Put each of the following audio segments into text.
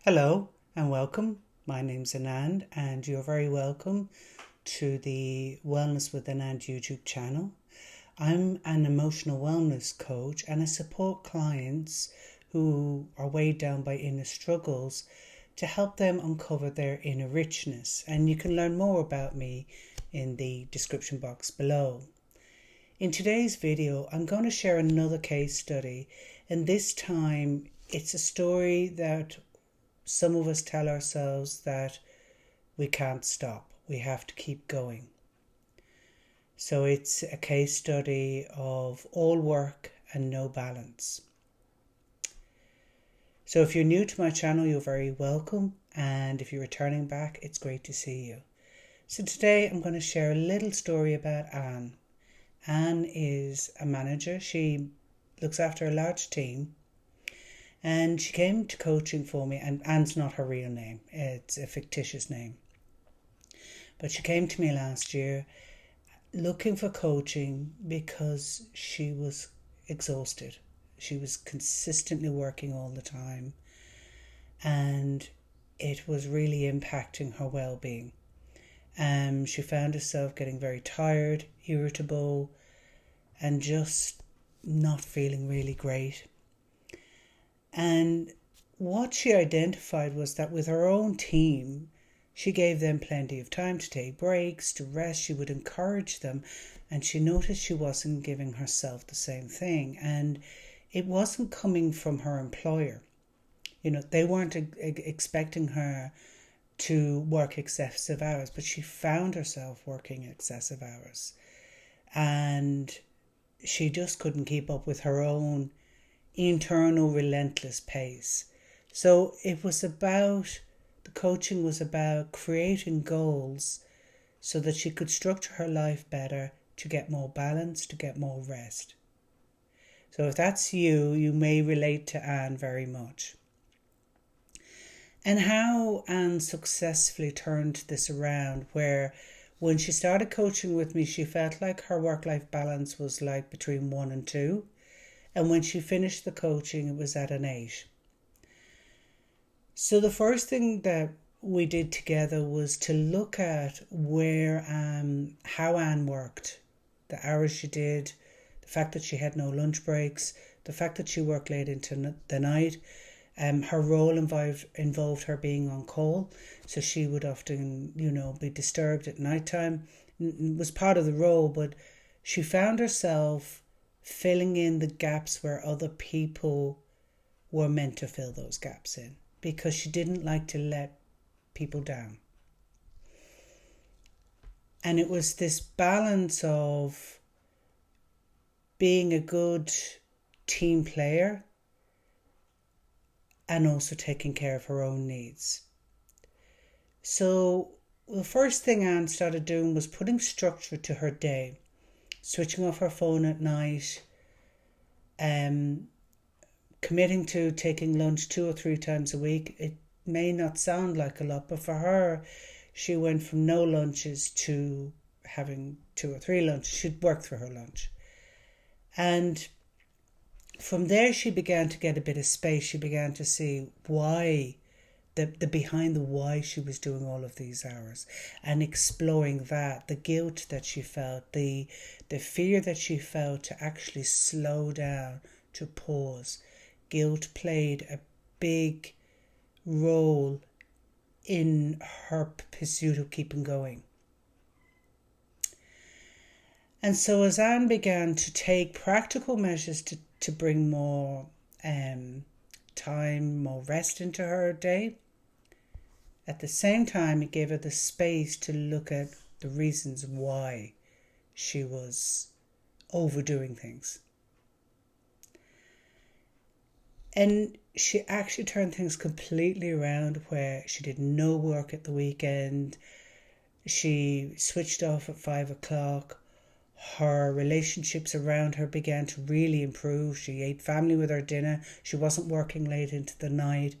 Hello and welcome. My name's Anand and you're very welcome to the Wellness with Anand YouTube channel. I'm an emotional wellness coach and I support clients who are weighed down by inner struggles to help them uncover their inner richness. And you can learn more about me in the description box below. In today's video, I'm going to share another case study, and this time it's a story that some of us tell ourselves that we can't stop, we have to keep going. So it's a case study of all work and no balance. So if you're new to my channel, you're very welcome, and if you're returning back, it's great to see you. So today I'm going to share a little story about Anne. Anne is a manager. She looks after a large team. And she came to coaching for me, and Anne's not her real name, it's a fictitious name. But she came to me last year looking for coaching because she was exhausted. She was consistently working all the time, and it was really impacting her well-being. She found herself getting very tired, irritable, and just not feeling really great. And what she identified was that with her own team, she gave them plenty of time to take breaks, to rest. She would encourage them. And she noticed she wasn't giving herself the same thing. And it wasn't coming from her employer. They weren't expecting her to work excessive hours, but she found herself working excessive hours. And she just couldn't keep up with her own internal relentless pace. So the coaching was about creating goals so that she could structure her life better, to get more balance, to get more rest. So if that's you may relate to Anne very much. And how Anne successfully turned this around, where when she started coaching with me, she felt like her work-life balance was like between 1 and 2. And when she finished the coaching, it was at an 8. So the first thing that we did together was to look at how Anne worked, the hours she did, the fact that she had no lunch breaks, the fact that she worked late into the night. Her role involved her being on call, so she would often, be disturbed at nighttime. It was part of the role, but she found herself filling in the gaps where other people were meant to fill those gaps in, because she didn't like to let people down. And it was this balance of being a good team player and also taking care of her own needs. So the first thing Anne started doing was putting structure to her day. Switching off her phone at night, committing to taking lunch 2 or 3 times a week. It may not sound like a lot, but for her, she went from no lunches to having 2 or 3 lunches. She'd work through her lunch. And from there, she began to get a bit of space. She began to see why, the behind the why she was doing all of these hours, and exploring that, the guilt that she felt, the fear that she felt to actually slow down, to pause. Guilt played a big role in her pursuit of keeping going. And so as Anne began to take practical measures to bring more time, more rest into her day, at the same time, it gave her the space to look at the reasons why she was overdoing things. And she actually turned things completely around, where she did no work at the weekend. She switched off at 5 o'clock. Her relationships around her began to really improve. She ate family with her dinner. She wasn't working late into the night.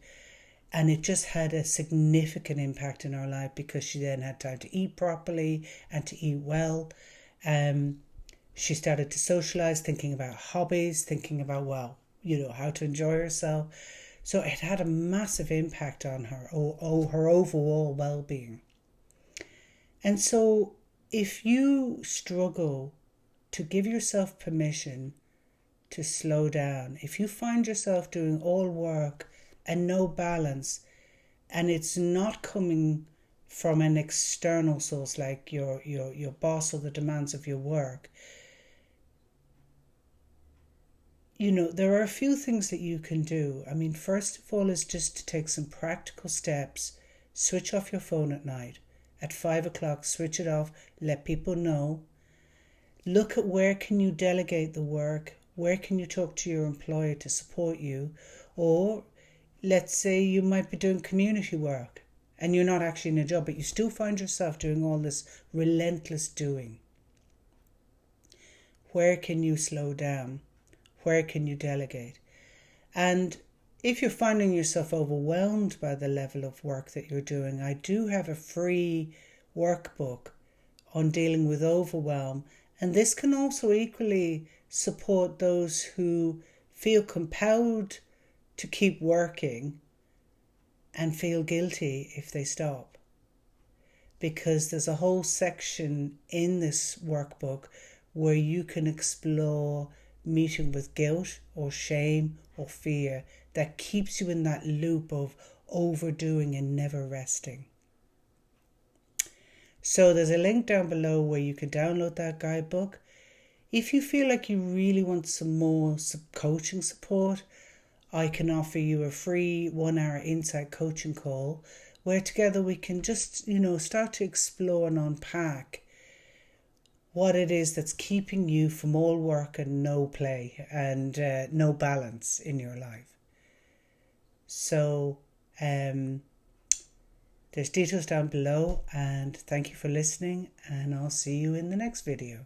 And it just had a significant impact in her life, because she then had time to eat properly and to eat well. She started to socialise, thinking about hobbies, thinking about, how to enjoy herself. So it had a massive impact on her, her overall well-being. And so if you struggle to give yourself permission to slow down, if you find yourself doing all work and no balance, and it's not coming from an external source like your boss or the demands of your work, there are a few things that you can do. I mean, first of all is just to take some practical steps. Switch off your phone at night. At 5 o'clock, switch it off. Let people know. Look at where can you delegate the work. Where can you talk to your employer to support you? Or let's say you might be doing community work and you're not actually in a job, but you still find yourself doing all this relentless doing. Where can you slow down? Where can you delegate? And if you're finding yourself overwhelmed by the level of work that you're doing, I do have a free workbook on dealing with overwhelm. And this can also equally support those who feel compelled to keep working and feel guilty if they stop. Because there's a whole section in this workbook where you can explore meeting with guilt or shame or fear that keeps you in that loop of overdoing and never resting. So there's a link down below where you can download that guidebook. If you feel like you really want some more coaching support, I can offer you a free 1-hour insight coaching call where together we can just, start to explore and unpack what it is that's keeping you from all work and no play and no balance in your life. So there's details down below, and thank you for listening, and I'll see you in the next video.